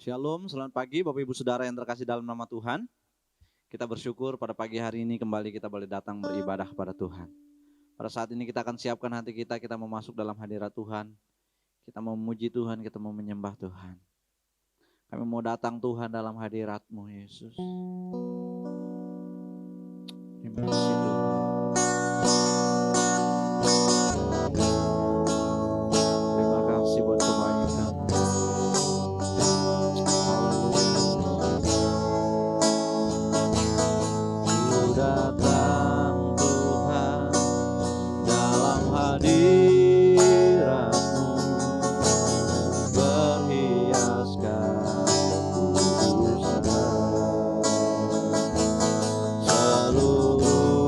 Shalom, selamat pagi Bapak Ibu Saudara yang terkasih dalam nama Tuhan. Kita bersyukur pada pagi hari ini kembali kita boleh datang beribadah kepada Tuhan. Pada saat ini kita akan siapkan hati kita mau masuk dalam hadirat Tuhan. Kita mau memuji Tuhan, kita mau menyembah Tuhan. Kami mau datang Tuhan dalam hadirat-Mu Yesus. Terima kasih Tuhan. Terima kasih buat kebaikan. Ku datang Tuhan dalam hadirat-Mu, berhiaskan kekudusan. Seluruh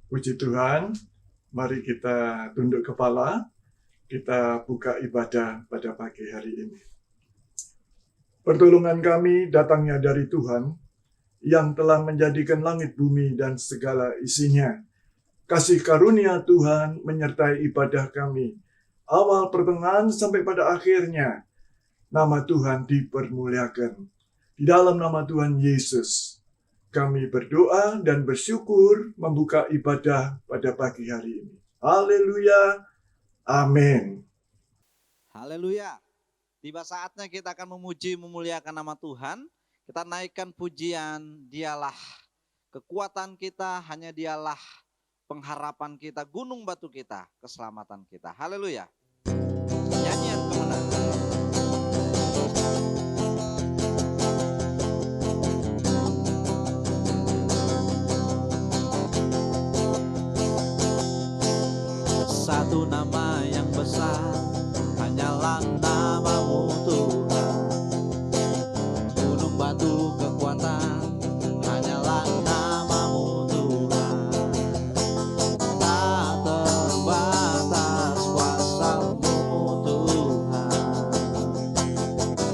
Puji Tuhan, mari kita tunduk kepala, kita buka ibadah pada pagi hari ini. Pertolongan kami datangnya dari Tuhan, yang telah menjadikan langit bumi dan segala isinya. Kasih karunia Tuhan menyertai ibadah kami, awal pertengahan sampai pada akhirnya. Nama Tuhan dipermuliakan. Di dalam nama Tuhan Yesus, kami berdoa dan bersyukur membuka ibadah pada pagi hari ini. Haleluya. Amin. Haleluya. Tiba saatnya kita akan memuji memuliakan nama Tuhan. Kita naikkan pujian, Dialah kekuatan kita, hanya Dialah pengharapan kita, gunung batu kita, keselamatan kita. Haleluya. Nyanyian kemenangan. Satu nama yang besar, hanyalah namamu Tuhan. Gunung batu kekuatan, hanyalah namamu Tuhan. Tak terbatas kuasa-Mu Tuhan.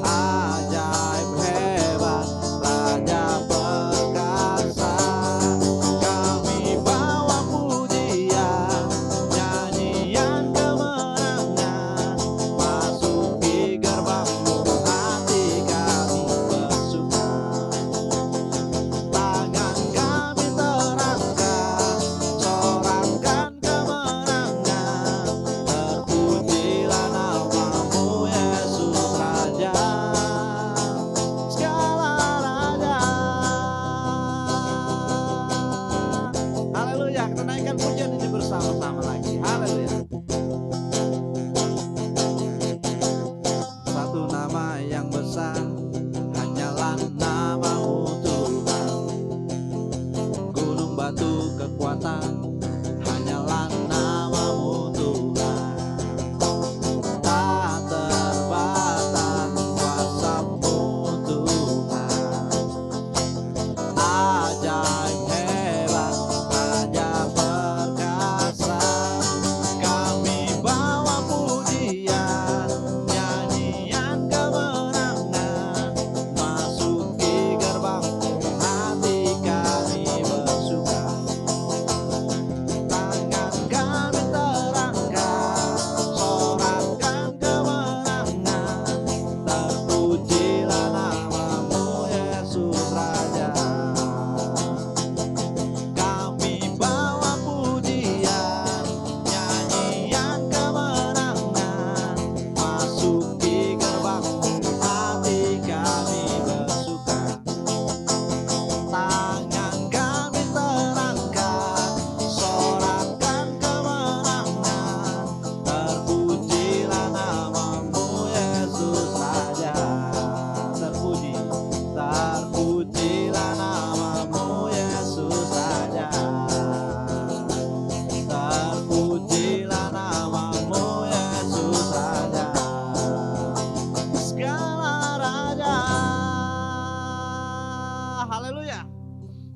Ajaib hebat, Raja perkasa. Kami bawa pujian, nyanyian kemenangan, masuki gerbang-Mu, hati kami bersuka. Tangan kami terangkat, sorakan kemenangan, terpujilah namamu Yesus Raja, segala raja. Haleluya, kita naikkan pujian ini bersama-sama lagi. Haleluya. Satu nama yang besar, hanyalah namamu Tuhan. Gunung batu kekuatan, hanyalah namamu Tuhan. Tak terbatas kuasa-Mu Tuhan. Ajaib hebat, Raja perkasa. Kami bawa pujian, nyanyian kemenangan, masuki gerbang-Mu, hati kami bersuka. Tangan kami terangkat, sorakan kemenangan, terpujilah namamu Yesus Raja. Kami bawa pujian, nyanyian kemenangan, masuki gerbang-Mu, hati kami bersuka. Tangan kami terangkat, sorakan kemenangan, terpujilah namamu Yesus Raja. Terpuji, terpujilah namamu Yesus Raja. Terpujilah namamu Yesus Raja, segala raja. Haleluya.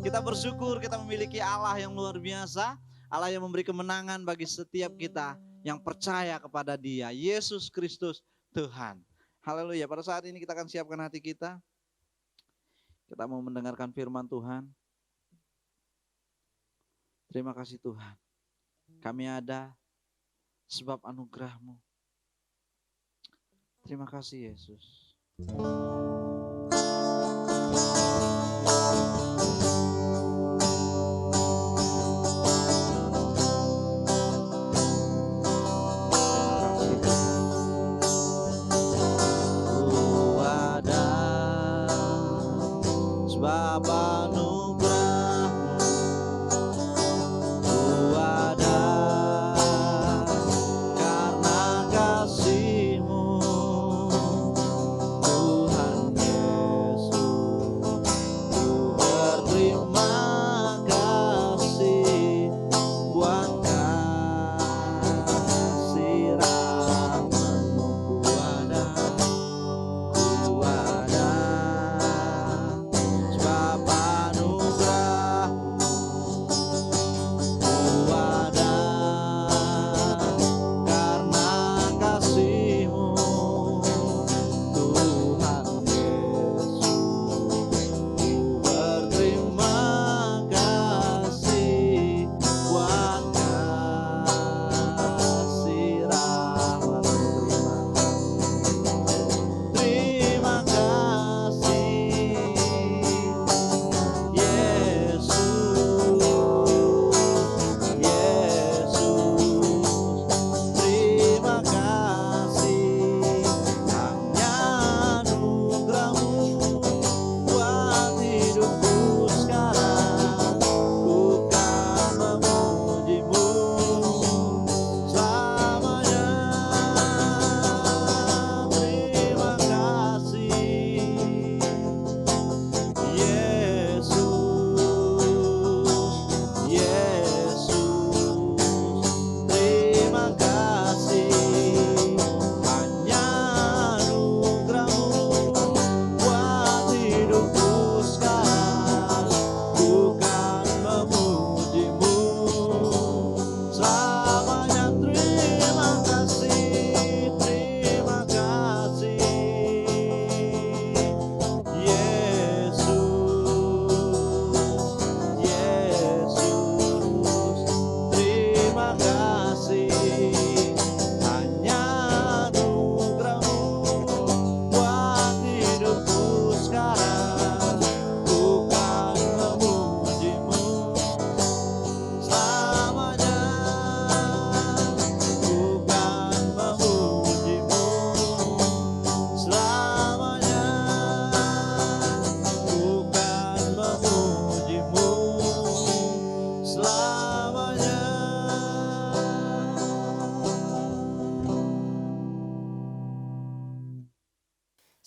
Kita bersyukur kita memiliki Allah yang luar biasa, Allah yang memberi kemenangan bagi setiap kita yang percaya kepada Dia, Yesus Kristus Tuhan. Haleluya. Pada saat ini kita akan siapkan hati kita. Kita mau mendengarkan firman Tuhan. Terima kasih Tuhan. Kami ada sebab anugerah-Mu. Terima kasih Yesus. Ku ada sebab anugerah-Mu. Ku ada karena kasih-Mu, Tuhan Yesus. Ku berterima kasih buat kasih rahmat-Mu. Ku ada sebab anugerah-Mu.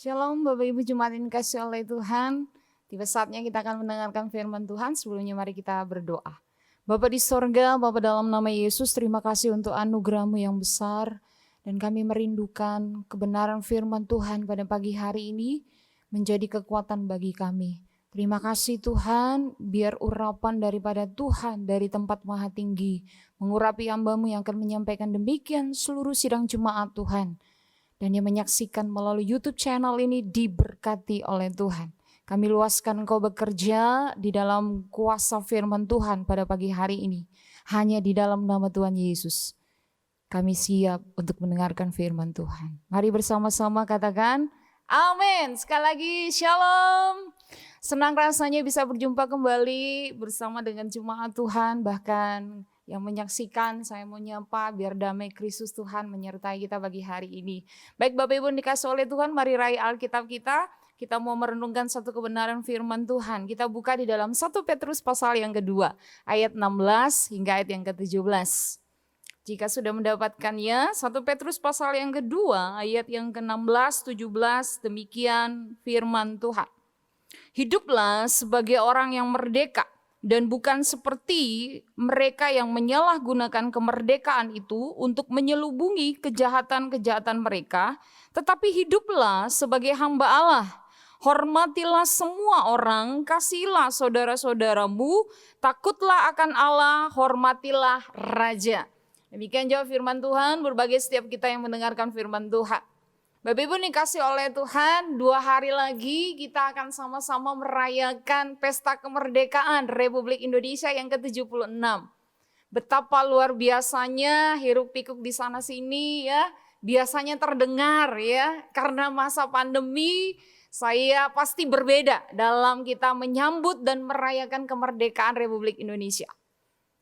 Shalom Bapak Ibu jemaat yang dikasihi oleh Tuhan. Tiba saatnya kita akan mendengarkan firman Tuhan. Sebelumnya mari kita berdoa. Bapa di sorga, Bapa dalam nama Yesus, terima kasih untuk anugerah-Mu yang besar. Dan kami merindukan kebenaran firman Tuhan pada pagi hari ini menjadi kekuatan bagi kami. Terima kasih Tuhan, biar urapan daripada Tuhan dari tempat maha tinggi mengurapi hamba-Mu yang akan menyampaikan demikian seluruh sidang jemaat Tuhan. Dan yang menyaksikan melalui YouTube channel ini diberkati oleh Tuhan. Kami luaskan Engkau bekerja di dalam kuasa firman Tuhan pada pagi hari ini. Hanya di dalam nama Tuhan Yesus. Kami siap untuk mendengarkan firman Tuhan. Mari bersama-sama katakan amin. Sekali lagi shalom. Senang rasanya bisa berjumpa kembali bersama dengan jemaat Tuhan. Bahkan yang menyaksikan, saya mau nyapa biar damai Kristus Tuhan menyertai kita bagi hari ini. Baik Bapak Ibu dikasih oleh Tuhan, mari raih Alkitab kita. Kita mau merenungkan satu kebenaran firman Tuhan. Kita buka di dalam 1 Petrus pasal yang kedua, ayat 16 hingga ayat yang ke-17. Jika sudah mendapatkannya, 1 Petrus pasal yang kedua, ayat yang ke-16, 17, demikian firman Tuhan. Hiduplah sebagai orang yang merdeka. Dan bukan seperti mereka yang menyalahgunakan kemerdekaan itu untuk menyelubungi kejahatan-kejahatan mereka, tetapi hiduplah sebagai hamba Allah. Hormatilah semua orang, kasihilah saudara-saudaramu, takutlah akan Allah, hormatilah raja. Demikian jawab firman Tuhan, berbagai setiap kita yang mendengarkan firman Tuhan. Bapak Ibu dikasih oleh Tuhan, 2 hari lagi kita akan sama-sama merayakan pesta kemerdekaan Republik Indonesia yang ke-76. Betapa luar biasanya hiruk pikuk di sana sini ya, biasanya terdengar ya, karena masa pandemi saya pasti berbeda dalam kita menyambut dan merayakan kemerdekaan Republik Indonesia.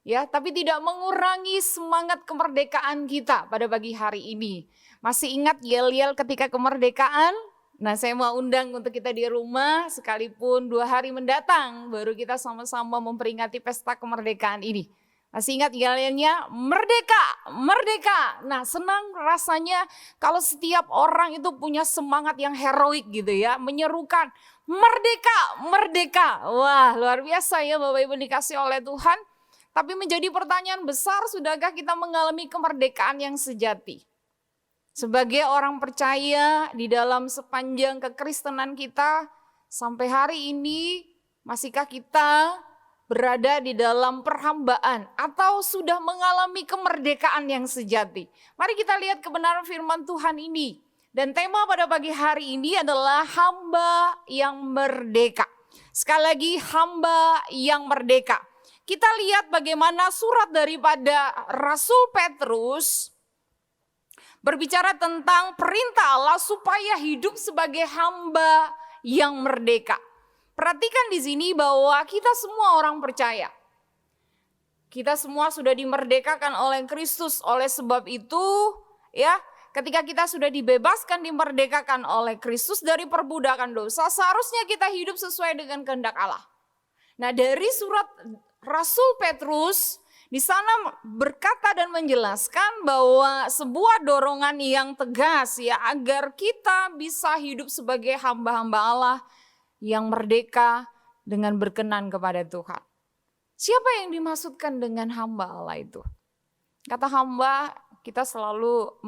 Ya, tapi tidak mengurangi semangat kemerdekaan kita pada pagi hari ini. Masih ingat yel-yel ketika kemerdekaan? Nah, saya mau undang untuk kita di rumah sekalipun 2 hari mendatang baru kita sama-sama memperingati pesta kemerdekaan ini. Masih ingat yel-yelnya? Merdeka, merdeka. Nah, senang rasanya kalau setiap orang itu punya semangat yang heroik gitu ya, menyerukan merdeka, merdeka. Wah, luar biasa ya Bapak Ibu dikasih oleh Tuhan. Tapi menjadi pertanyaan besar, sudahkah kita mengalami kemerdekaan yang sejati? Sebagai orang percaya di dalam sepanjang kekristenan kita, sampai hari ini masihkah kita berada di dalam perhambaan atau sudah mengalami kemerdekaan yang sejati? Mari kita lihat kebenaran firman Tuhan ini. Dan tema pada pagi hari ini adalah hamba yang merdeka. Sekali lagi, hamba yang merdeka. Kita lihat bagaimana surat daripada Rasul Petrus berbicara tentang perintah Allah supaya hidup sebagai hamba yang merdeka. Perhatikan di sini bahwa kita semua orang percaya. Kita semua sudah dimerdekakan oleh Kristus. Oleh sebab itu, ya, ketika kita sudah dibebaskan, dimerdekakan oleh Kristus dari perbudakan dosa, seharusnya kita hidup sesuai dengan kehendak Allah. Nah, dari surat Rasul Petrus di sana berkata dan menjelaskan bahwa sebuah dorongan yang tegas ya agar kita bisa hidup sebagai hamba-hamba Allah yang merdeka dengan berkenan kepada Tuhan. Siapa yang dimaksudkan dengan hamba Allah itu? Kata hamba, kita selalu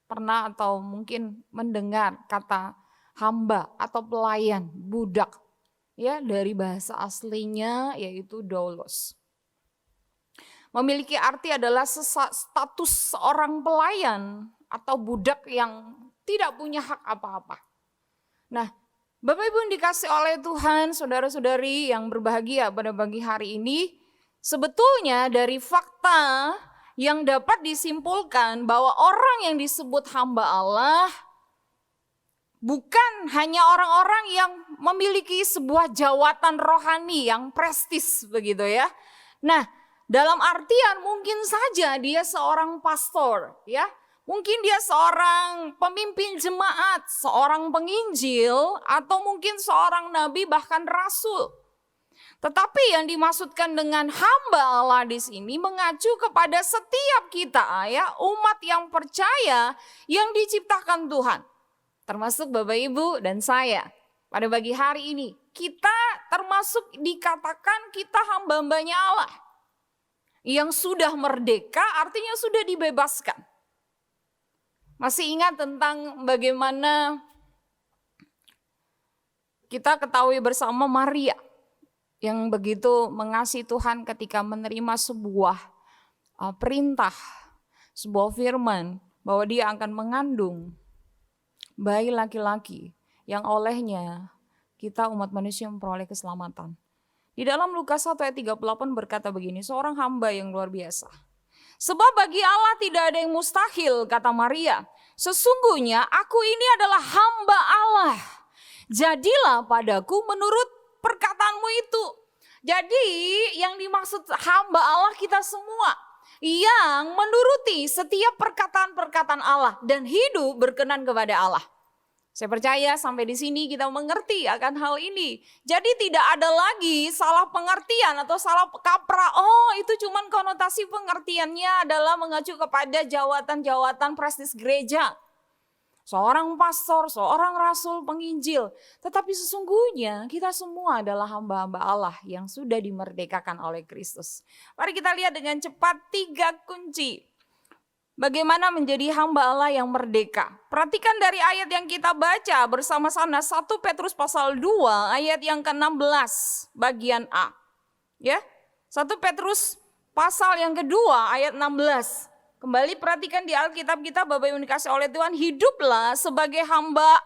pernah atau mungkin mendengar kata hamba atau pelayan, budak. Ya, dari bahasa aslinya yaitu doulos. Memiliki arti adalah status seorang pelayan atau budak yang tidak punya hak apa-apa. Nah, Bapak Ibu yang dikasih oleh Tuhan, saudara-saudari yang berbahagia pada pagi hari ini, sebetulnya dari fakta yang dapat disimpulkan bahwa orang yang disebut hamba Allah bukan hanya orang-orang yang memiliki sebuah jawatan rohani yang prestis begitu ya. Nah, dalam artian mungkin saja dia seorang pastor ya. Mungkin dia seorang pemimpin jemaat, seorang penginjil, atau mungkin seorang nabi bahkan rasul. Tetapi yang dimaksudkan dengan hamba Allah di sini mengacu kepada setiap kita ya, umat yang percaya yang diciptakan Tuhan. termasuk Bapak Ibu dan saya. Pada pagi hari ini kita termasuk dikatakan kita hamba-hambanya Allah. Yang sudah merdeka artinya sudah dibebaskan. Masih ingat tentang bagaimana kita ketahui bersama Maria yang begitu mengasihi Tuhan ketika menerima sebuah perintah, sebuah firman bahwa dia akan mengandung bayi laki-laki yang olehnya kita umat manusia memperoleh keselamatan. Di dalam Lukas 1 ayat 38 berkata begini, seorang hamba yang luar biasa. Sebab bagi Allah tidak ada yang mustahil, kata Maria. Sesungguhnya aku ini adalah hamba Allah. Jadilah padaku menurut perkataanmu itu. Jadi yang dimaksud hamba Allah kita semua. Yang menuruti setiap perkataan-perkataan Allah dan hidup berkenan kepada Allah. Saya percaya sampai di sini kita mengerti akan hal ini. Jadi tidak ada lagi salah pengertian atau salah kaprah. Oh, itu cuman konotasi pengertiannya adalah mengacu kepada jawatan-jawatan prestis gereja. Seorang pastor, seorang rasul, penginjil. Tetapi sesungguhnya kita semua adalah hamba-hamba Allah yang sudah dimerdekakan oleh Kristus. Mari kita lihat dengan cepat 3 kunci. Bagaimana menjadi hamba Allah yang merdeka. Perhatikan dari ayat yang kita baca bersama-sama 1 Petrus pasal 2 ayat yang ke-16 bagian A. Ya, 1 Petrus pasal yang kedua ayat 16. Kembali perhatikan di Alkitab kita Bapak Ibu dikasih oleh Tuhan. Hiduplah sebagai hamba,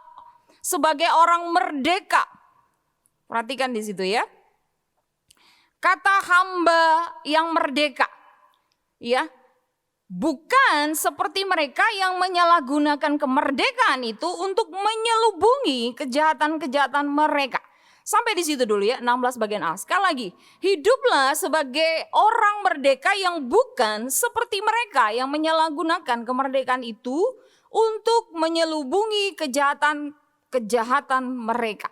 sebagai orang merdeka. Perhatikan di situ ya. Kata hamba yang merdeka. Ya. Bukan seperti mereka yang menyalahgunakan kemerdekaan itu untuk menyelubungi kejahatan-kejahatan mereka. Sampai di situ dulu ya, 16 bagian A. Sekali lagi, hiduplah sebagai orang merdeka yang bukan seperti mereka yang menyalahgunakan kemerdekaan itu untuk menyelubungi kejahatan mereka.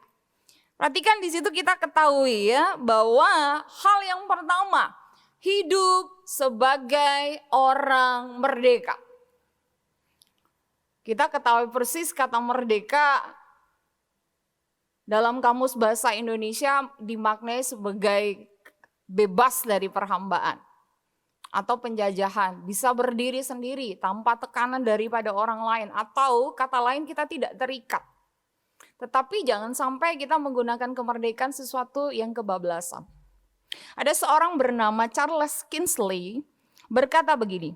Perhatikan di situ kita ketahui ya bahwa hal yang pertama, hidup sebagai orang merdeka. Kita ketahui persis kata merdeka dalam kamus bahasa Indonesia dimaknai sebagai bebas dari perhambaan atau penjajahan. Bisa berdiri sendiri tanpa tekanan daripada orang lain atau kata lain kita tidak terikat. Tetapi jangan sampai kita menggunakan kemerdekaan sesuatu yang kebablasan. Ada seorang bernama Charles Kingsley berkata begini.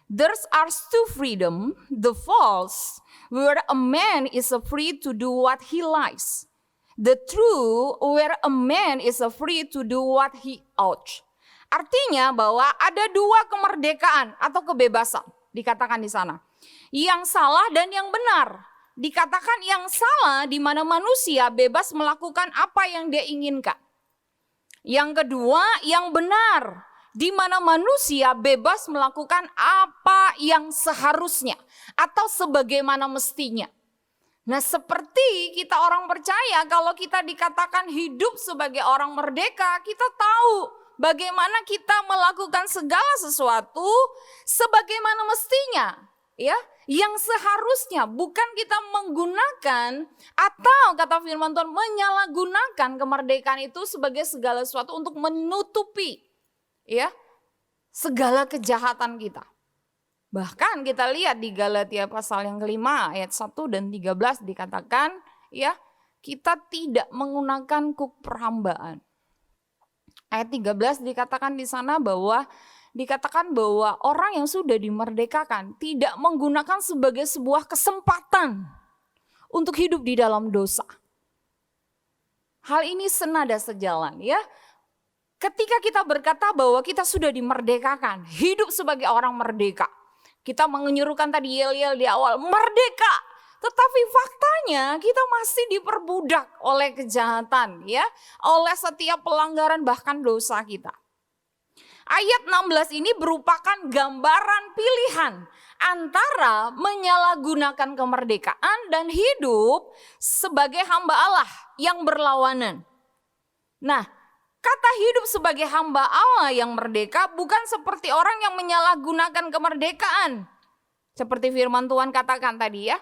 There are two freedom, the false, where a man is free to do what he likes. The true, where a man is free to do what he ought. Artinya bahwa ada 2 kemerdekaan atau kebebasan dikatakan di sana. Yang salah dan yang benar. Dikatakan yang salah di mana manusia bebas melakukan apa yang dia inginkan. Yang kedua, yang benar, di mana manusia bebas melakukan apa yang seharusnya atau sebagaimana mestinya. Nah, seperti kita orang percaya kalau kita dikatakan hidup sebagai orang merdeka, kita tahu bagaimana kita melakukan segala sesuatu sebagaimana mestinya, ya. Yang seharusnya bukan kita menggunakan atau kata firman Tuhan menyalahgunakan kemerdekaan itu sebagai segala sesuatu untuk menutupi ya segala kejahatan kita. Bahkan kita lihat di Galatia pasal yang kelima ayat 1 dan 13 dikatakan ya kita tidak menggunakan kuk perhambaan. Ayat 13 dikatakan di sana bahwa orang yang sudah dimerdekakan tidak menggunakan sebagai sebuah kesempatan untuk hidup di dalam dosa. Hal ini senada sejalan ya. Ketika kita berkata bahwa kita sudah dimerdekakan, hidup sebagai orang merdeka. Kita menyuruhkan tadi yel-yel di awal, merdeka. Tetapi faktanya kita masih diperbudak oleh kejahatan ya, oleh setiap pelanggaran bahkan dosa kita. Ayat 16 ini merupakan gambaran pilihan antara menyalahgunakan kemerdekaan dan hidup sebagai hamba Allah yang berlawanan. Nah, kata hidup sebagai hamba Allah yang merdeka bukan seperti orang yang menyalahgunakan kemerdekaan. Seperti firman Tuhan katakan tadi ya.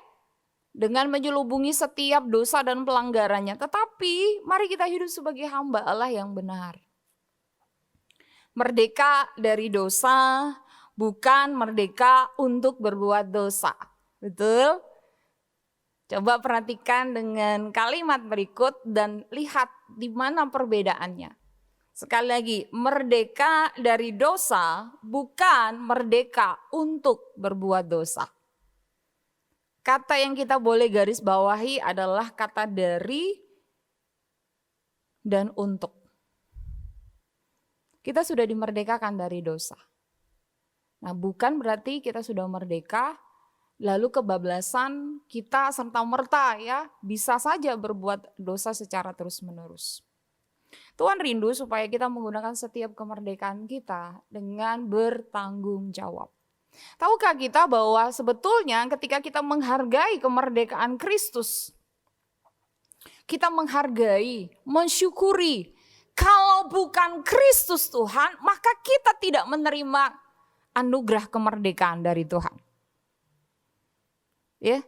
dengan menjelubungi setiap dosa dan pelanggarannya. Tetapi mari kita hidup sebagai hamba Allah yang benar. Merdeka dari dosa, bukan merdeka untuk berbuat dosa. Betul? Coba perhatikan dengan kalimat berikut dan lihat di mana perbedaannya. Sekali lagi, merdeka dari dosa bukan merdeka untuk berbuat dosa. Kata yang kita boleh garis bawahi adalah kata dari dan untuk. Kita sudah dimerdekakan dari dosa. Nah, bukan berarti kita sudah merdeka, lalu kebablasan kita serta-merta ya bisa saja berbuat dosa secara terus-menerus. Tuhan rindu supaya kita menggunakan setiap kemerdekaan kita dengan bertanggung jawab. Tahukah kita bahwa sebetulnya ketika kita menghargai kemerdekaan Kristus, kita menghargai, mensyukuri, kalau bukan Kristus Tuhan, maka kita tidak menerima anugerah kemerdekaan dari Tuhan. Ya,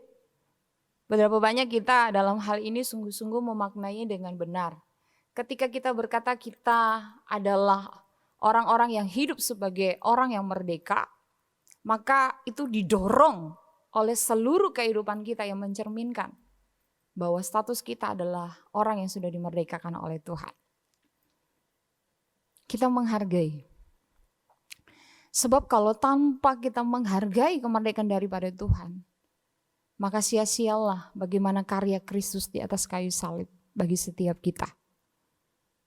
berapa banyak kita dalam hal ini sungguh-sungguh memaknainya dengan benar. Ketika kita berkata kita adalah orang-orang yang hidup sebagai orang yang merdeka, maka itu didorong oleh seluruh kehidupan kita yang mencerminkan bahwa status kita adalah orang yang sudah dimerdekakan oleh Tuhan. Kita menghargai. Sebab kalau tanpa kita menghargai kemerdekaan daripada Tuhan, maka sia-sialah bagaimana karya Kristus di atas kayu salib bagi setiap kita.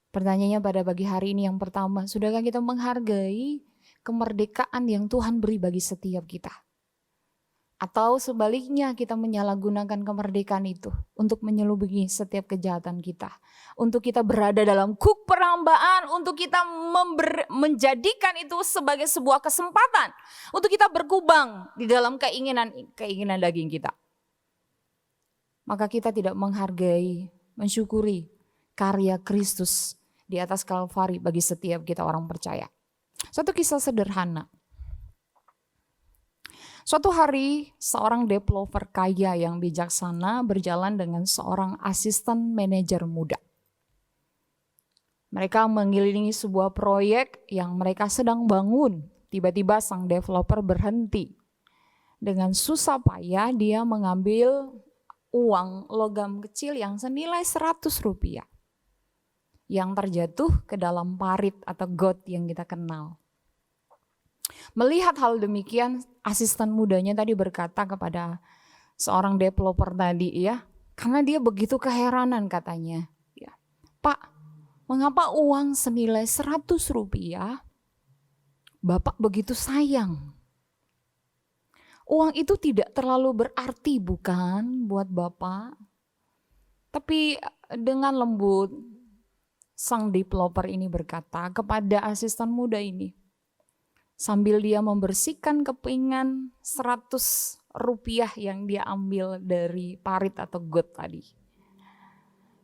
Pertanyaannya pada pagi hari ini yang pertama, sudahkah kita menghargai kemerdekaan yang Tuhan beri bagi setiap kita? Atau sebaliknya kita menyalahgunakan kemerdekaan itu untuk menyelubungi setiap kejahatan kita. Untuk kita berada dalam kuk perhambaan, untuk kita menjadikan itu sebagai sebuah kesempatan. Untuk kita berkubang di dalam keinginan daging kita. Maka kita tidak menghargai, mensyukuri karya Kristus di atas Kalvari bagi setiap kita orang percaya. Suatu kisah sederhana. Suatu hari seorang developer kaya yang bijaksana berjalan dengan seorang asisten manajer muda. Mereka mengelilingi sebuah proyek yang mereka sedang bangun. Tiba-tiba sang developer berhenti. Dengan susah payah dia mengambil uang logam kecil yang senilai 100 rupiah. Yang terjatuh ke dalam parit atau got yang kita kenal. Melihat hal demikian, asisten mudanya tadi berkata kepada seorang developer tadi ya, karena dia begitu keheranan katanya. Ya, Pak, mengapa uang senilai 100 rupiah Bapak begitu sayang? Uang itu tidak terlalu berarti bukan buat Bapak? Tapi dengan lembut, sang developer ini berkata kepada asisten muda ini, sambil dia membersihkan kepingan 100 rupiah yang dia ambil dari parit atau got tadi.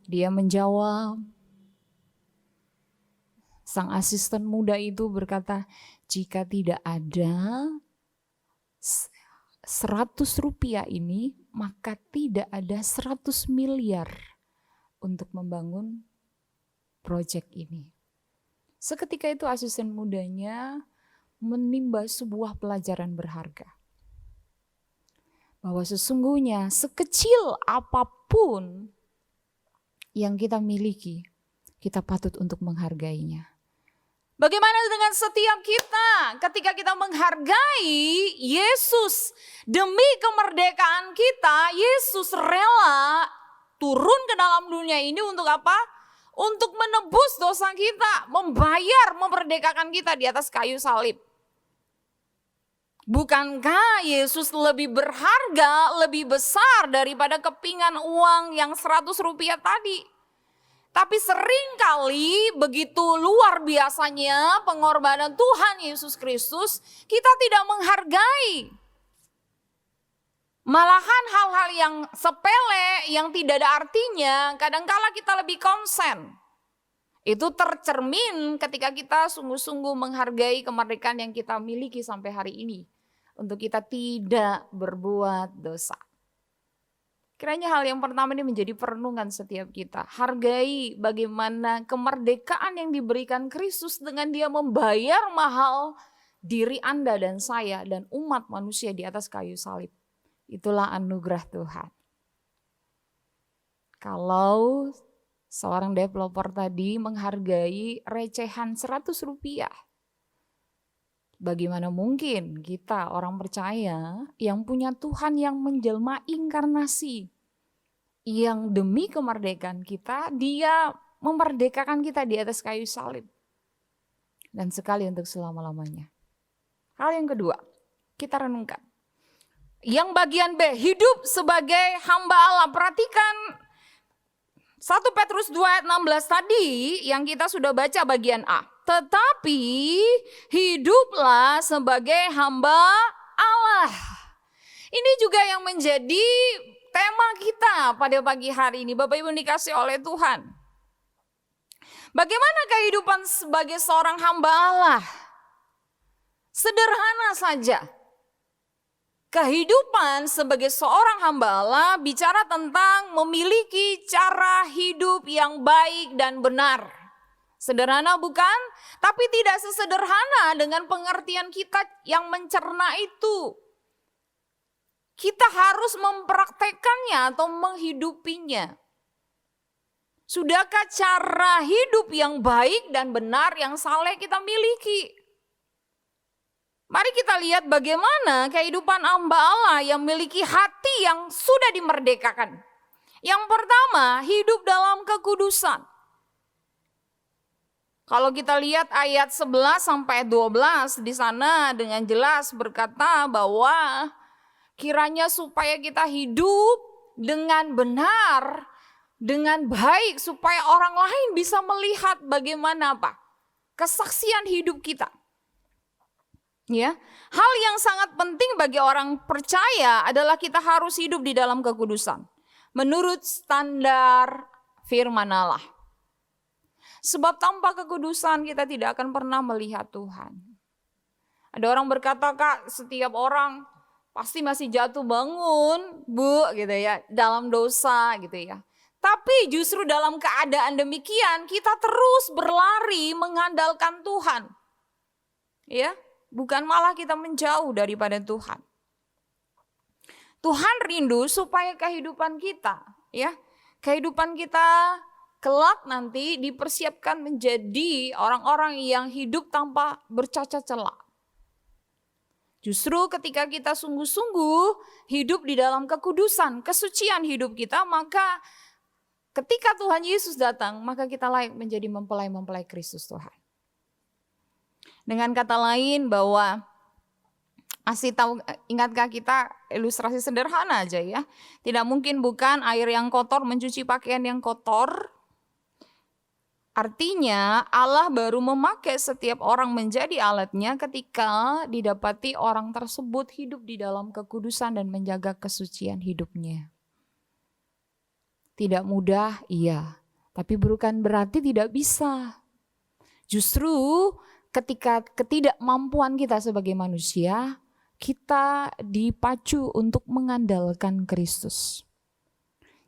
Dia menjawab, sang asisten muda itu berkata, jika tidak ada 100 rupiah ini, maka tidak ada 100 miliar untuk membangun proyek ini. Seketika itu asisten mudanya menimba sebuah pelajaran berharga. Bahwa sesungguhnya sekecil apapun yang kita miliki, kita patut untuk menghargainya. Bagaimana dengan setiap kita ketika kita menghargai Yesus demi kemerdekaan kita? Yesus rela turun ke dalam dunia ini untuk apa? Untuk menebus dosa kita, membayar, memerdekakan kita di atas kayu salib. Bukankah Yesus lebih berharga, lebih besar daripada kepingan uang yang 100 rupiah tadi? Tapi seringkali begitu luar biasanya pengorbanan Tuhan Yesus Kristus, kita tidak menghargai. Malahan hal-hal yang sepele, yang tidak ada artinya, kadangkala kita lebih konsen. Itu tercermin ketika kita sungguh-sungguh menghargai kemerdekaan yang kita miliki sampai hari ini. Untuk kita tidak berbuat dosa. Kiranya hal yang pertama ini menjadi perenungan setiap kita. Hargai bagaimana kemerdekaan yang diberikan Kristus dengan Dia membayar mahal diri Anda dan saya dan umat manusia di atas kayu salib. Itulah anugerah Tuhan. Kalau seorang developer tadi menghargai recehan 100 rupiah, bagaimana mungkin kita orang percaya yang punya Tuhan yang menjelma inkarnasi, yang demi kemerdekaan kita, Dia memerdekakan kita di atas kayu salib. Dan sekali untuk selama-lamanya. Hal yang kedua, kita renungkan. Yang bagian B, hidup sebagai hamba Allah. Perhatikan 1 Petrus 2 ayat 16 tadi yang kita sudah baca bagian A. Tetapi hiduplah sebagai hamba Allah. Ini juga yang menjadi tema kita pada pagi hari ini. Bapak Ibu dikasih oleh Tuhan. Bagaimana kehidupan sebagai seorang hamba Allah? Sederhana saja. Kehidupan sebagai seorang hamba Allah bicara tentang memiliki cara hidup yang baik dan benar. Sederhana bukan? Tapi tidak sesederhana dengan pengertian kita yang mencerna itu. Kita harus mempraktekannya atau menghidupinya. Sudahkah cara hidup yang baik dan benar yang saleh kita miliki? Mari kita lihat bagaimana kehidupan hamba Allah yang memiliki hati yang sudah dimerdekakan. Yang pertama, hidup dalam kekudusan. Kalau kita lihat ayat 11 sampai 12 di sana dengan jelas berkata bahwa kiranya supaya kita hidup dengan benar, dengan baik supaya orang lain bisa melihat bagaimana apa? Kesaksian hidup kita. Ya, hal yang sangat penting bagi orang percaya adalah kita harus hidup di dalam kekudusan menurut standar firman Allah. Sebab tanpa kekudusan kita tidak akan pernah melihat Tuhan. Ada orang berkata, Kak, setiap orang pasti masih jatuh bangun, Bu, gitu ya, dalam dosa gitu ya. Tapi justru dalam keadaan demikian kita terus berlari mengandalkan Tuhan. Ya. Bukan malah kita menjauh daripada Tuhan. Tuhan rindu supaya kehidupan kita, ya, kehidupan kita kelak nanti dipersiapkan menjadi orang-orang yang hidup tanpa bercacat celah. Justru ketika kita sungguh-sungguh hidup di dalam kekudusan, kesucian hidup kita, maka ketika Tuhan Yesus datang, maka kita layak menjadi mempelai-mempelai Kristus Tuhan. Dengan kata lain bahwa masih tahu, ingatkah kita ilustrasi sederhana aja ya. Tidak mungkin bukan air yang kotor mencuci pakaian yang kotor. Artinya Allah baru memakai setiap orang menjadi alatnya ketika didapati orang tersebut hidup di dalam kekudusan dan menjaga kesucian hidupnya. Tidak mudah, iya. Tapi bukan berarti tidak bisa. Justru ketika ketidakmampuan kita sebagai manusia, kita dipacu untuk mengandalkan Kristus.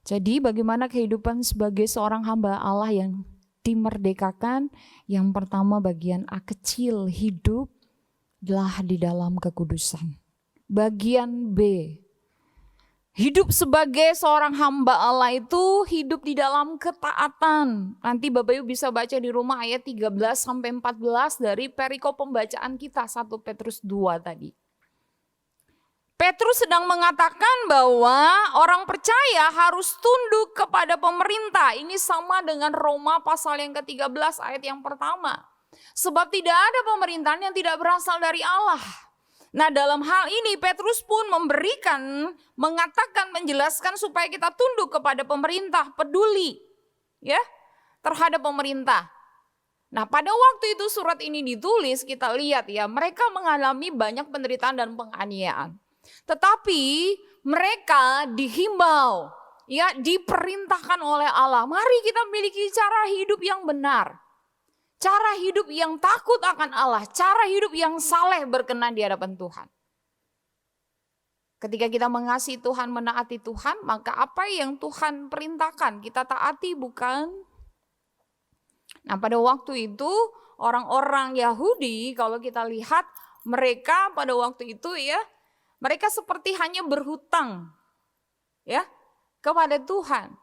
Jadi bagaimana kehidupan sebagai seorang hamba Allah yang dimerdekakan? Yang pertama bagian A kecil, hiduplah di dalam kekudusan. Bagian B, hidup sebagai seorang hamba Allah itu hidup di dalam ketaatan. Nanti Bapak Ibu bisa baca di rumah ayat 13 sampai 14 dari perikop pembacaan kita 1 Petrus 2 tadi. Petrus sedang mengatakan bahwa orang percaya harus tunduk kepada pemerintah. Ini sama dengan Roma pasal yang ke-13 ayat yang pertama. Sebab tidak ada pemerintahan yang tidak berasal dari Allah. Nah, dalam hal ini Petrus pun mengatakan, menjelaskan supaya kita tunduk kepada pemerintah, peduli ya terhadap pemerintah. Nah, pada waktu itu surat ini ditulis, kita lihat ya, mereka mengalami banyak penderitaan dan penganiayaan. Tetapi mereka dihimbau, ya, diperintahkan oleh Allah, mari kita miliki cara hidup yang benar. Cara hidup yang takut akan Allah, cara hidup yang saleh berkenan di hadapan Tuhan. Ketika kita mengasihi Tuhan, menaati Tuhan, maka apa yang Tuhan perintahkan kita taati, bukan? Nah, pada waktu itu orang-orang Yahudi, kalau kita lihat mereka pada waktu itu ya, mereka seperti hanya berhutang ya kepada Tuhan.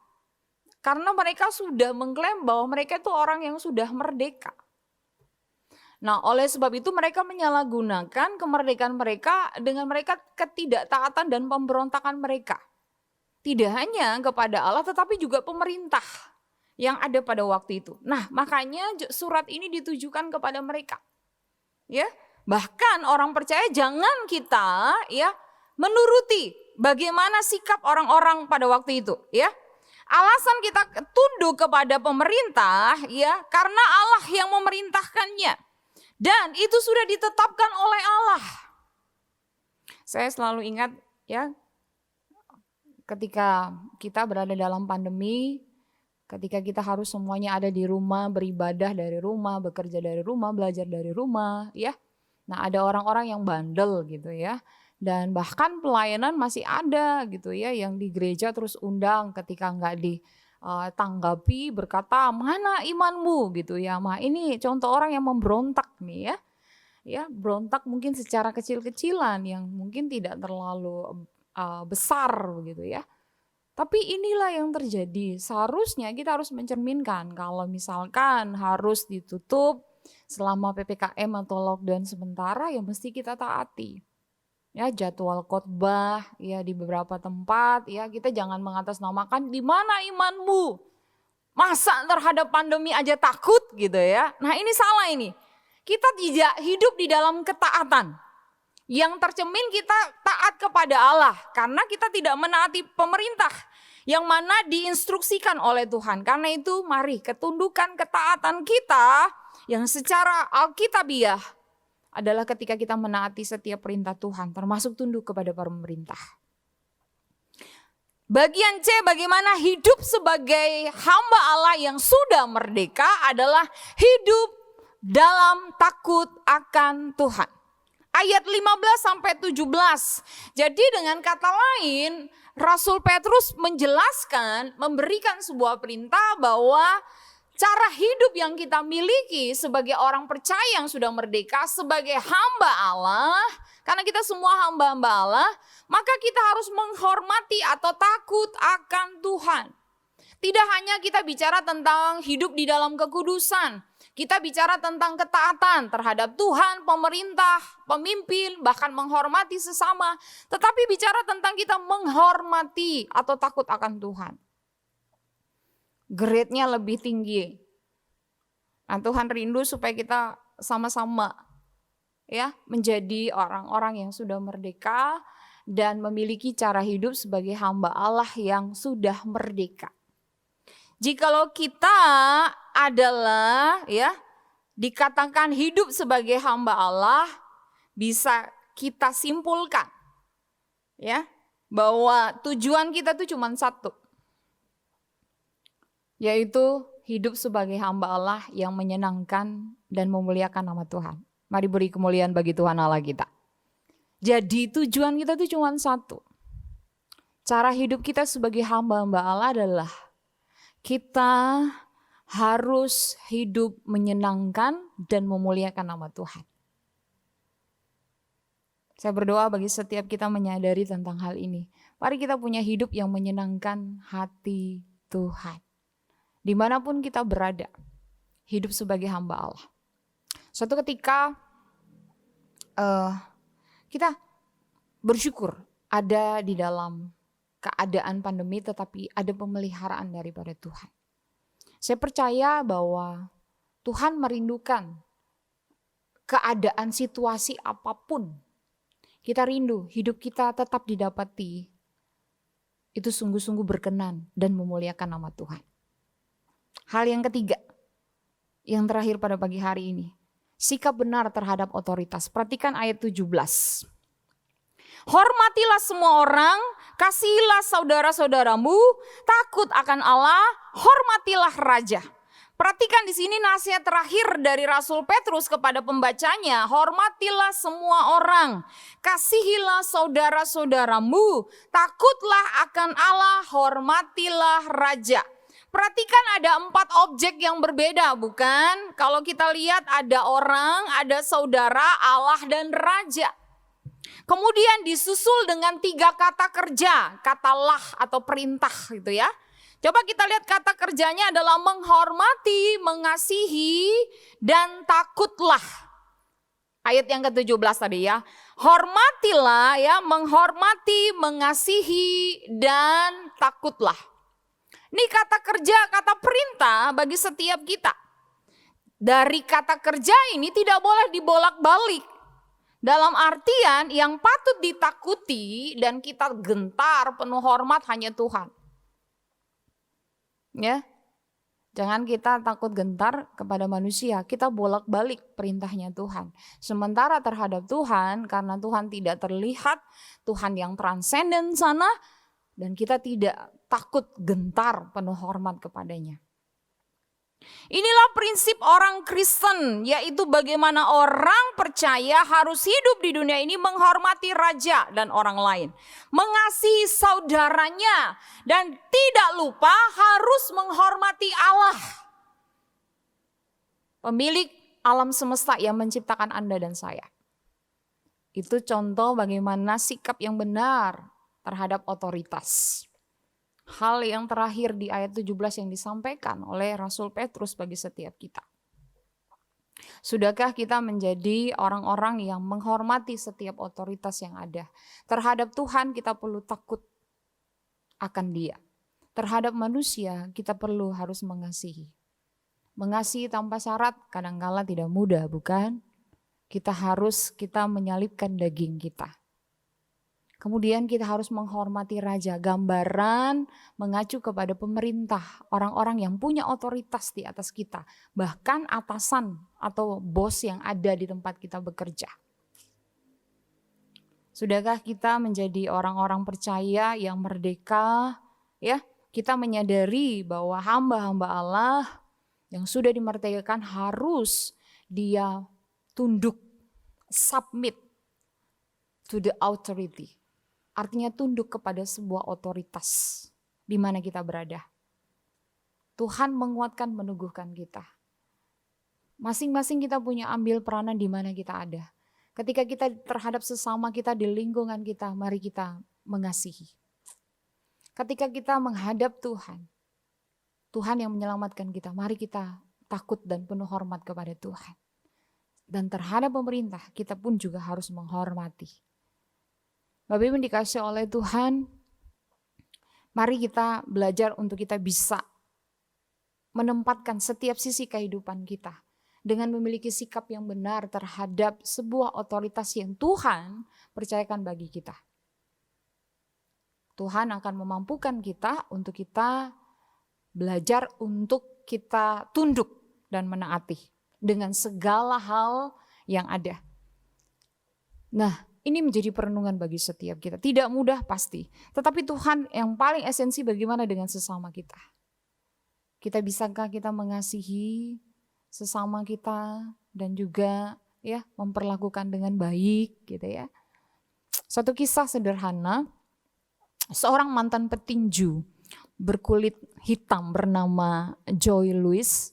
Karena mereka sudah mengklaim bahwa mereka itu orang yang sudah merdeka. Nah, oleh sebab itu mereka menyalahgunakan kemerdekaan mereka dengan mereka ketidaktaatan dan pemberontakan mereka. Tidak hanya kepada Allah tetapi juga pemerintah yang ada pada waktu itu. Nah, makanya surat ini ditujukan kepada mereka. Ya, bahkan orang percaya jangan kita ya menuruti bagaimana sikap orang-orang pada waktu itu, ya. Alasan kita tunduk kepada pemerintah ya karena Allah yang memerintahkannya. Dan itu sudah ditetapkan oleh Allah. Saya selalu ingat ya, ketika kita berada dalam pandemi, ketika kita harus semuanya ada di rumah, beribadah dari rumah, bekerja dari rumah, belajar dari rumah, ya. Nah, ada orang-orang yang bandel gitu ya. Dan bahkan pelayanan masih ada gitu ya, yang di gereja terus undang ketika nggak tanggapi berkata mana imanmu gitu ya. Nah, ini contoh orang yang memberontak nih ya. Ya, berontak mungkin secara kecil-kecilan yang mungkin tidak terlalu besar begitu ya. Tapi inilah yang terjadi. Seharusnya kita harus mencerminkan kalau misalkan harus ditutup selama PPKM atau lockdown sementara ya mesti kita taati. Ya, jadwal khotbah ya di beberapa tempat ya, kita jangan mengatasnamakan di mana imanmu. Masa terhadap pandemi aja takut gitu ya. Nah, ini salah ini. Kita tidak hidup di dalam ketaatan. Yang tercermin kita taat kepada Allah karena kita tidak menaati pemerintah yang mana diinstruksikan oleh Tuhan. Karena itu mari ketundukan ketaatan kita yang secara alkitabiah adalah ketika kita menaati setiap perintah Tuhan, termasuk tunduk kepada pemerintah. Bagian C, bagaimana hidup sebagai hamba Allah yang sudah merdeka adalah hidup dalam takut akan Tuhan. Ayat 15-17. Jadi dengan kata lain, Rasul Petrus menjelaskan, memberikan sebuah perintah bahwa cara hidup yang kita miliki sebagai orang percaya yang sudah merdeka, sebagai hamba Allah, karena kita semua hamba-hamba Allah, maka kita harus menghormati atau takut akan Tuhan. Tidak hanya kita bicara tentang hidup di dalam kekudusan, kita bicara tentang ketaatan terhadap Tuhan, pemerintah, pemimpin, bahkan menghormati sesama, tetapi bicara tentang kita menghormati atau takut akan Tuhan. Grade-nya lebih tinggi. Nah, Tuhan rindu supaya kita sama-sama ya menjadi orang-orang yang sudah merdeka dan memiliki cara hidup sebagai hamba Allah yang sudah merdeka. Jikalau kita adalah ya dikatakan hidup sebagai hamba Allah, bisa kita simpulkan ya bahwa tujuan kita tuh cuma satu, yaitu hidup sebagai hamba Allah yang menyenangkan dan memuliakan nama Tuhan. Mari beri kemuliaan bagi Tuhan Allah kita. Jadi tujuan kita itu cuma satu. Cara hidup kita sebagai hamba-hamba Allah adalah kita harus hidup menyenangkan dan memuliakan nama Tuhan. Saya berdoa bagi setiap kita menyadari tentang hal ini. Mari kita punya hidup yang menyenangkan hati Tuhan. Dimanapun kita berada, hidup sebagai hamba Allah. Suatu ketika kita bersyukur ada di dalam keadaan pandemi tetapi ada pemeliharaan daripada Tuhan. Saya percaya bahwa Tuhan merindukan keadaan situasi apapun. Kita rindu hidup kita tetap didapati itu sungguh-sungguh berkenan dan memuliakan nama Tuhan. Hal yang ketiga, yang terakhir pada pagi hari ini, sikap benar terhadap otoritas. Perhatikan ayat 17. Hormatilah semua orang, kasihilah saudara-saudaramu, takut akan Allah, hormatilah raja. Perhatikan di sini nasihat terakhir dari Rasul Petrus kepada pembacanya. Hormatilah semua orang, kasihilah saudara-saudaramu, takutlah akan Allah, hormatilah raja. Perhatikan ada 4 objek yang berbeda, bukan? Kalau kita lihat ada orang, ada saudara, Allah dan raja. Kemudian disusul dengan 3 kata kerja, katalah atau perintah gitu ya. Coba kita lihat kata kerjanya adalah menghormati, mengasihi, dan takutlah. Ayat yang ke-17 tadi ya. Hormatilah ya, menghormati, mengasihi, dan takutlah. Ini kata kerja, kata perintah bagi setiap kita. Dari kata kerja ini tidak boleh dibolak-balik. Dalam artian yang patut ditakuti dan kita gentar penuh hormat hanya Tuhan. Ya, jangan kita takut gentar kepada manusia, kita bolak-balik perintahnya Tuhan. Sementara terhadap Tuhan, karena Tuhan tidak terlihat, Tuhan yang transenden sana, dan kita tidak takut gentar penuh hormat kepadanya. Inilah prinsip orang Kristen, yaitu bagaimana orang percaya harus hidup di dunia ini menghormati raja dan orang lain, mengasihi saudaranya, dan tidak lupa harus menghormati Allah, pemilik alam semesta yang menciptakan Anda dan saya. Itu contoh bagaimana sikap yang benar terhadap otoritas. Hal yang terakhir di ayat 17 yang disampaikan oleh Rasul Petrus bagi setiap kita. Sudahkah kita menjadi orang-orang yang menghormati setiap otoritas yang ada? Terhadap Tuhan kita perlu takut akan Dia. Terhadap manusia kita perlu harus mengasihi. Mengasihi tanpa syarat kadang-kala tidak mudah, bukan? Kita menyalipkan daging kita. Kemudian kita harus menghormati raja, gambaran mengacu kepada pemerintah, orang-orang yang punya otoritas di atas kita, bahkan atasan atau bos yang ada di tempat kita bekerja. Sudahkah kita menjadi orang-orang percaya yang merdeka? Ya, kita menyadari bahwa hamba-hamba Allah yang sudah dimerdekakan harus dia tunduk, submit to the authority. Artinya tunduk kepada sebuah otoritas di mana kita berada. Tuhan menguatkan, meneguhkan kita. Masing-masing kita punya ambil peranan di mana kita ada. Ketika kita terhadap sesama kita di lingkungan kita, mari kita mengasihi. Ketika kita menghadap Tuhan, Tuhan yang menyelamatkan kita, mari kita takut dan penuh hormat kepada Tuhan. Dan terhadap pemerintah, kita pun juga harus menghormati. Bapak Ibu dikasih oleh Tuhan, mari kita belajar untuk kita bisa menempatkan setiap sisi kehidupan kita dengan memiliki sikap yang benar terhadap sebuah otoritas yang Tuhan percayakan bagi kita. Tuhan akan memampukan kita untuk kita belajar untuk kita tunduk dan menaati dengan segala hal yang ada. Nah, ini menjadi perenungan bagi setiap kita. Tidak mudah pasti. Tetapi Tuhan yang paling esensi bagaimana dengan sesama kita. Kita bisakah kita mengasihi sesama kita dan juga ya memperlakukan dengan baik gitu ya. Satu kisah sederhana, seorang mantan petinju berkulit hitam bernama Joy Louis.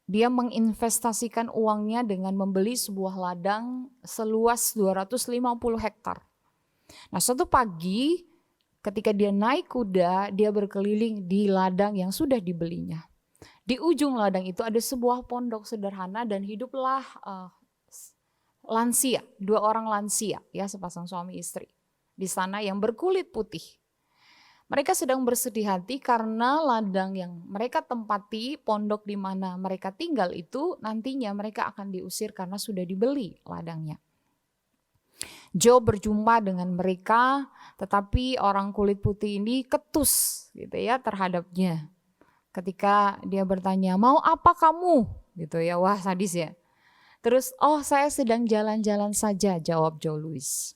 Dia menginvestasikan uangnya dengan membeli sebuah ladang seluas 250 hektar. Nah, suatu pagi ketika dia naik kuda, dia berkeliling di ladang yang sudah dibelinya. Di ujung ladang itu ada sebuah pondok sederhana dan hiduplah lansia, 2 orang lansia, ya sepasang suami istri di sana yang berkulit putih. Mereka sedang bersedih hati karena ladang yang mereka tempati, pondok di mana mereka tinggal itu nantinya mereka akan diusir karena sudah dibeli ladangnya. Joe berjumpa dengan mereka, tetapi orang kulit putih ini ketus gitu ya terhadapnya. Ketika dia bertanya, "Mau apa kamu?" gitu ya, wah sadis ya. Terus, "Oh, saya sedang jalan-jalan saja," jawab Joe Louis.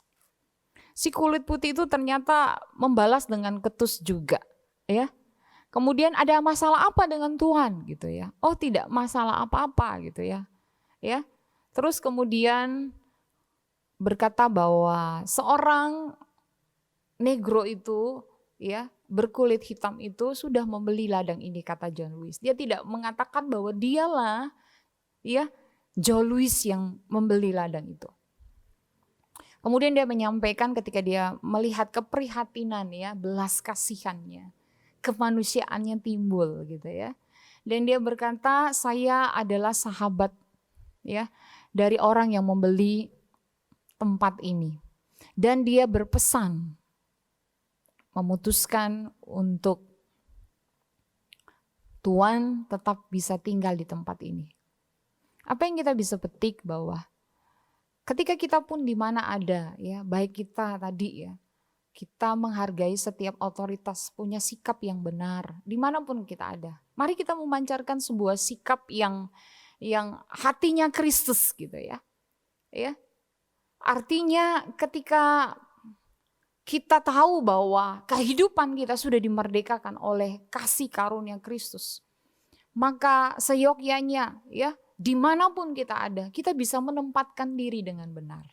Si kulit putih itu ternyata membalas dengan ketus juga, ya. Kemudian ada masalah apa dengan Tuhan gitu ya? Oh, tidak masalah apa-apa gitu ya. Ya. Terus kemudian berkata bahwa seorang negro itu ya, berkulit hitam itu sudah membeli ladang ini, kata John Lewis. Dia tidak mengatakan bahwa dialah ya John Lewis yang membeli ladang itu. Kemudian dia menyampaikan ketika dia melihat keprihatinan ya, belas kasihannya, kemanusiaannya timbul gitu ya. Dan dia berkata, saya adalah sahabat ya dari orang yang membeli tempat ini. Dan dia berpesan, memutuskan untuk Tuhan tetap bisa tinggal di tempat ini. Apa yang kita bisa petik bahwa ketika kita pun di mana ada ya, baik kita tadi ya, kita menghargai setiap otoritas, punya sikap yang benar dimanapun kita ada. Mari kita memancarkan sebuah sikap yang hatinya Kristus gitu ya. Ya. Artinya ketika kita tahu bahwa kehidupan kita sudah dimerdekakan oleh kasih karunia Kristus, maka seyogyanya ya, dimanapun kita ada, kita bisa menempatkan diri dengan benar.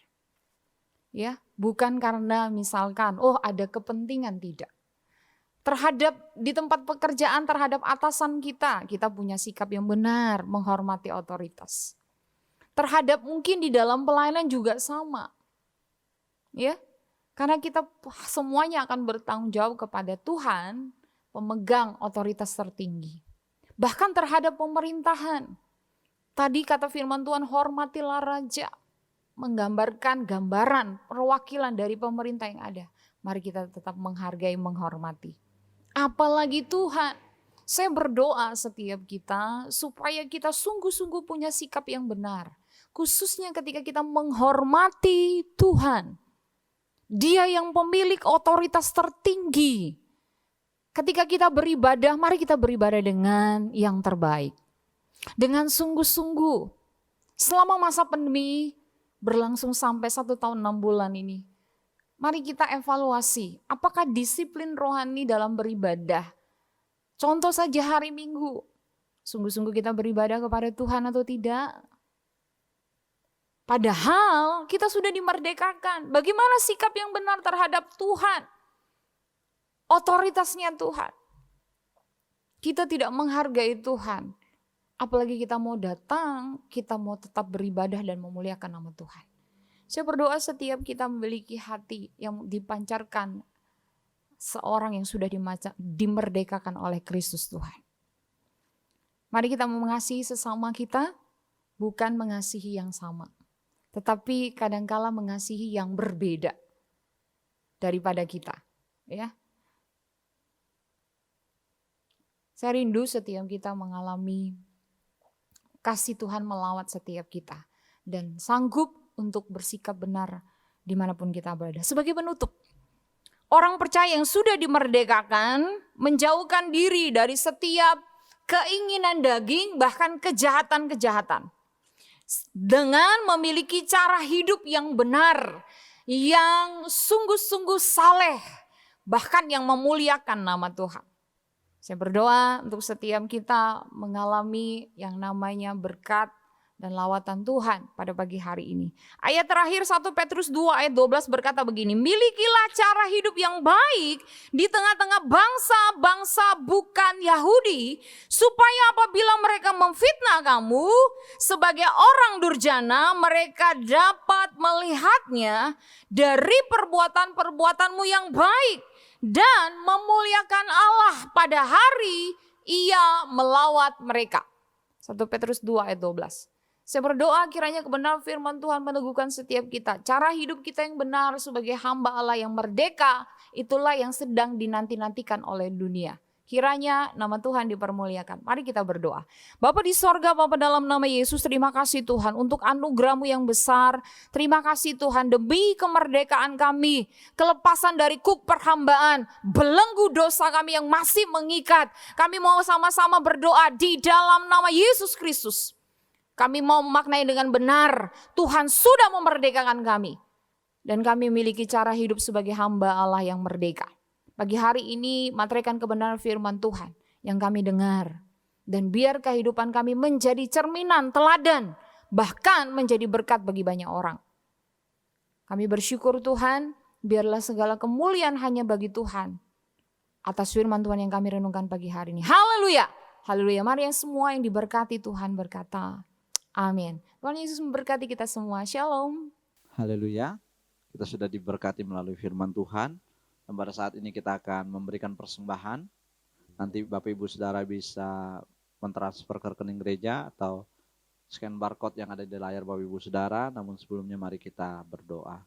Ya, bukan karena misalkan, oh ada kepentingan, tidak. Terhadap di tempat pekerjaan, terhadap atasan kita punya sikap yang benar, menghormati otoritas. Terhadap mungkin di dalam pelayanan juga sama. Ya, karena kita semuanya akan bertanggung jawab kepada Tuhan, pemegang otoritas tertinggi. Bahkan terhadap pemerintahan. Tadi kata firman Tuhan, hormatilah raja, menggambarkan gambaran perwakilan dari pemerintah yang ada. Mari kita tetap menghargai, menghormati. Apalagi Tuhan. Saya berdoa setiap kita supaya kita sungguh-sungguh punya sikap yang benar. Khususnya ketika kita menghormati Tuhan. Dia yang pemilik otoritas tertinggi. Ketika kita beribadah, mari kita beribadah dengan yang terbaik. Dengan sungguh-sungguh. Selama masa pandemi berlangsung sampai 1 tahun 6 bulan ini. Mari kita evaluasi, apakah disiplin rohani dalam beribadah. Contoh saja hari Minggu. Sungguh-sungguh kita beribadah kepada Tuhan atau tidak? Padahal kita sudah dimerdekakan. Bagaimana sikap yang benar terhadap Tuhan? Otoritasnya Tuhan. Kita tidak menghargai Tuhan. Apalagi kita mau datang, kita mau tetap beribadah dan memuliakan nama Tuhan. Saya berdoa setiap kita memiliki hati yang dipancarkan seorang yang sudah dimerdekakan oleh Kristus Tuhan. Mari kita mengasihi sesama kita, bukan mengasihi yang sama. Tetapi kadangkala mengasihi yang berbeda daripada kita. Ya. Saya rindu setiap kita mengalami kasih Tuhan melawat setiap kita. Dan sanggup untuk bersikap benar dimanapun kita berada. Sebagai penutup, orang percaya yang sudah dimerdekakan menjauhkan diri dari setiap keinginan daging, bahkan kejahatan-kejahatan. Dengan memiliki cara hidup yang benar, yang sungguh-sungguh saleh, bahkan yang memuliakan nama Tuhan. Saya berdoa untuk setiap kita mengalami yang namanya berkat dan lawatan Tuhan pada pagi hari ini. Ayat terakhir 1 Petrus 2 ayat 12 berkata begini, milikilah cara hidup yang baik di tengah-tengah bangsa-bangsa bukan Yahudi, supaya apabila mereka memfitnah kamu sebagai orang durjana, mereka dapat melihatnya dari perbuatan-perbuatanmu yang baik dan memuliakan Allah pada hari Ia melawat mereka. 1 Petrus 2 ayat 12. Saya berdoa kiranya kebenaran firman Tuhan meneguhkan setiap kita. Cara hidup kita yang benar sebagai hamba Allah yang merdeka, itulah yang sedang dinanti-nantikan oleh dunia. Kiranya nama Tuhan dipermuliakan. Mari kita berdoa. Bapa di sorga, Bapa dalam nama Yesus, terima kasih Tuhan untuk anugerah-Mu yang besar. Terima kasih Tuhan demi kemerdekaan kami. Kelepasan dari kuk perhambaan, belenggu dosa kami yang masih mengikat. Kami mau sama-sama berdoa di dalam nama Yesus Kristus. Kami mau memaknai dengan benar, Tuhan sudah memerdekakan kami. Dan kami memiliki cara hidup sebagai hamba Allah yang merdeka. Pagi hari ini materaikan kebenaran firman Tuhan. yang kami dengar. Dan biar kehidupan kami menjadi cerminan, teladan, bahkan menjadi berkat bagi banyak orang. Kami bersyukur Tuhan, biarlah segala kemuliaan hanya bagi Tuhan. Atas firman Tuhan yang kami renungkan pagi hari ini. Haleluya! Haleluya, mari yang semua yang diberkati Tuhan berkata, amin. Tuhan Yesus memberkati kita semua, shalom. Haleluya. Kita sudah diberkati melalui firman Tuhan. Dan pada saat ini kita akan memberikan persembahan. Nanti Bapak Ibu Saudara bisa mentransfer ke rekening gereja atau scan barcode yang ada di layar Bapak Ibu Saudara. Namun sebelumnya mari kita berdoa.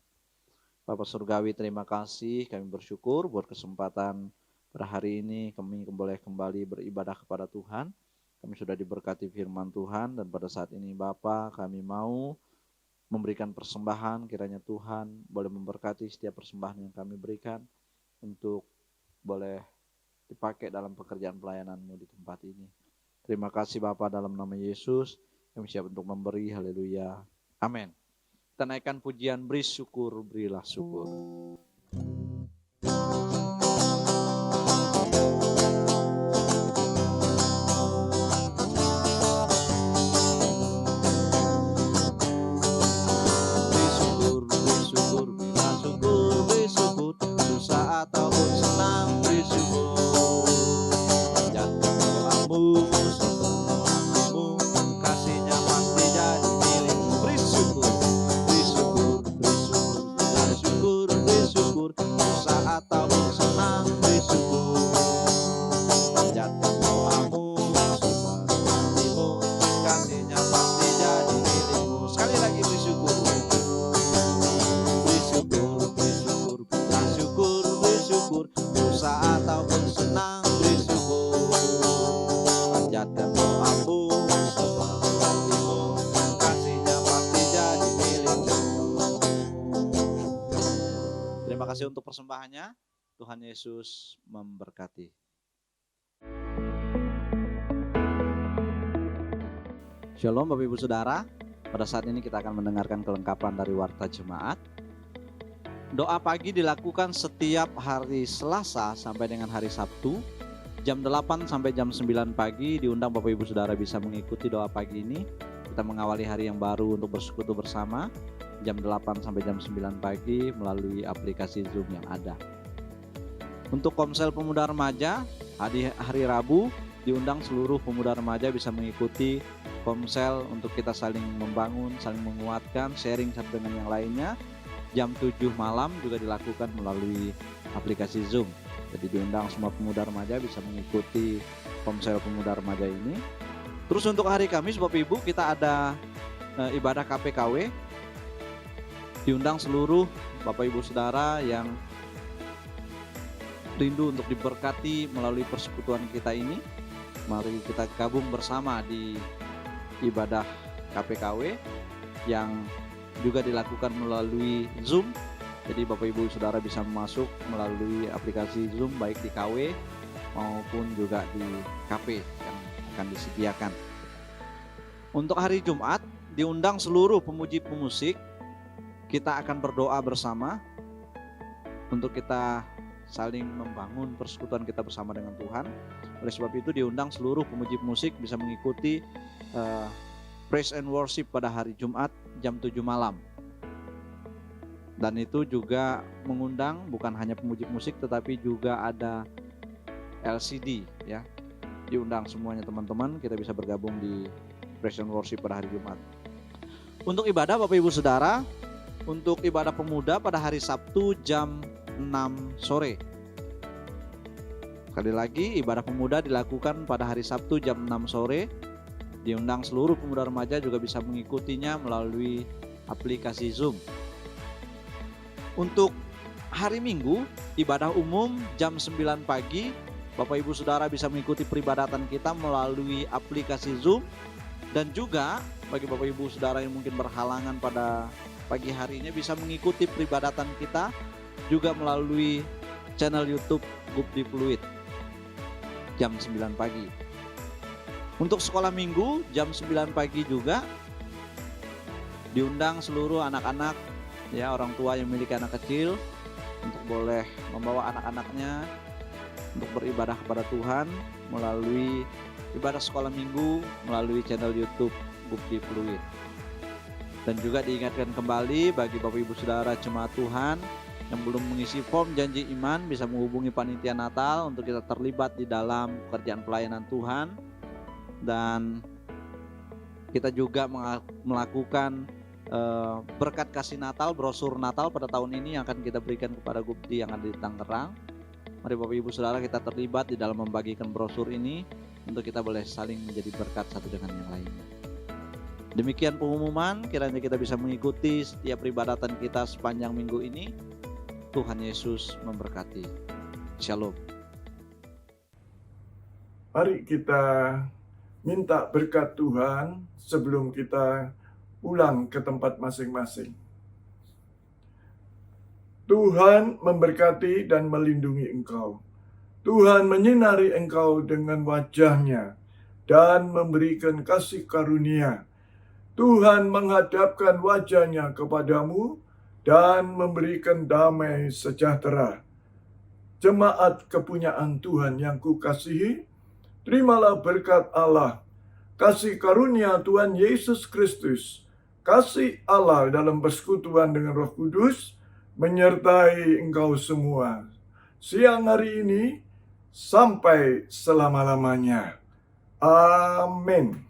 Bapak Surgawi, terima kasih, kami bersyukur buat kesempatan pada hari ini kami boleh kembali beribadah kepada Tuhan. Kami sudah diberkati firman Tuhan dan pada saat ini Bapa kami mau memberikan persembahan, kiranya Tuhan boleh memberkati setiap persembahan yang kami berikan untuk boleh dipakai dalam pekerjaan pelayanan-Mu di tempat ini. Terima kasih Bapa, dalam nama Yesus kami siap untuk memberi. Haleluya. Amin. Kita naikkan pujian, beri syukur, berilah syukur. Untuk persembahannya, Tuhan Yesus memberkati. Shalom Bapak Ibu Saudara, pada saat ini kita akan mendengarkan kelengkapan dari Warta Jemaat. Doa pagi dilakukan setiap hari Selasa sampai dengan hari Sabtu, jam 8 sampai jam 9 pagi. Diundang Bapak Ibu Saudara bisa mengikuti doa pagi ini. Kita mengawali hari yang baru untuk bersekutu bersama. Jam 8 sampai jam 9 pagi melalui aplikasi Zoom yang ada. Untuk Komsel Pemuda Remaja, hari Rabu diundang seluruh pemuda remaja bisa mengikuti Komsel untuk kita saling membangun, saling menguatkan, sharing satu dengan yang lainnya. Jam 7 malam juga dilakukan melalui aplikasi Zoom. Jadi diundang semua pemuda remaja bisa mengikuti Komsel Pemuda Remaja ini. Terus untuk hari Kamis Bapak Ibu kita ada ibadah KPKW. Diundang seluruh Bapak Ibu Saudara yang rindu untuk diberkati melalui persekutuan kita ini. Mari kita gabung bersama di ibadah KPKW yang juga dilakukan melalui Zoom. Jadi Bapak Ibu Saudara bisa masuk melalui aplikasi Zoom baik di KW maupun juga di KP yang akan disediakan. Untuk hari Jumat diundang seluruh pemuji pemusik. Kita akan berdoa bersama untuk kita saling membangun persekutuan kita bersama dengan Tuhan. Oleh sebab itu diundang seluruh pemuji musik bisa mengikuti praise and worship pada hari Jumat jam 7 malam. Dan itu juga mengundang bukan hanya pemuji musik tetapi juga ada LCD ya. Diundang semuanya teman-teman, kita bisa bergabung di praise and worship pada hari Jumat. Untuk ibadah Bapak Ibu Saudara, untuk ibadah pemuda pada hari Sabtu jam 6 sore. Sekali lagi ibadah pemuda dilakukan pada hari Sabtu jam 6 sore. Diundang seluruh pemuda remaja juga bisa mengikutinya melalui aplikasi Zoom. Untuk hari Minggu ibadah umum jam 9 pagi. Bapak Ibu Saudara bisa mengikuti peribadatan kita melalui aplikasi Zoom. Dan juga bagi Bapak Ibu Saudara yang mungkin berhalangan pada pagi harinya bisa mengikuti peribadatan kita juga melalui channel YouTube Gubdi Fluid jam 9 pagi. Untuk sekolah minggu jam 9 pagi juga diundang seluruh anak-anak ya, orang tua yang memiliki anak kecil untuk boleh membawa anak-anaknya untuk beribadah kepada Tuhan melalui ibadah sekolah minggu, melalui channel YouTube Bukti Fluid. Dan juga diingatkan kembali bagi Bapak Ibu Saudara jemaat Tuhan yang belum mengisi form janji iman, bisa menghubungi panitia Natal untuk kita terlibat di dalam pekerjaan pelayanan Tuhan. Dan kita juga melakukan berkat kasih Natal, brosur Natal pada tahun ini yang akan kita berikan kepada Gupti yang ada di Tangerang. Mari Bapak Ibu Saudara kita terlibat di dalam membagikan brosur ini untuk kita boleh saling menjadi berkat satu dengan yang lainnya. Demikian pengumuman, kiranya kita bisa mengikuti setiap peribadatan kita sepanjang minggu ini. Tuhan Yesus memberkati. Shalom. Mari kita minta berkat Tuhan sebelum kita pulang ke tempat masing-masing. Tuhan memberkati dan melindungi engkau. Tuhan menyinari engkau dengan wajah-Nya dan memberikan kasih karunia. Tuhan menghadapkan wajah-Nya kepadamu dan memberikan damai sejahtera. Jemaat kepunyaan Tuhan yang kukasihi, terimalah berkat Allah, kasih karunia Tuhan Yesus Kristus, kasih Allah dalam persekutuan dengan Roh Kudus, menyertai engkau semua. Siang hari ini, sampai selama-lamanya. Amin.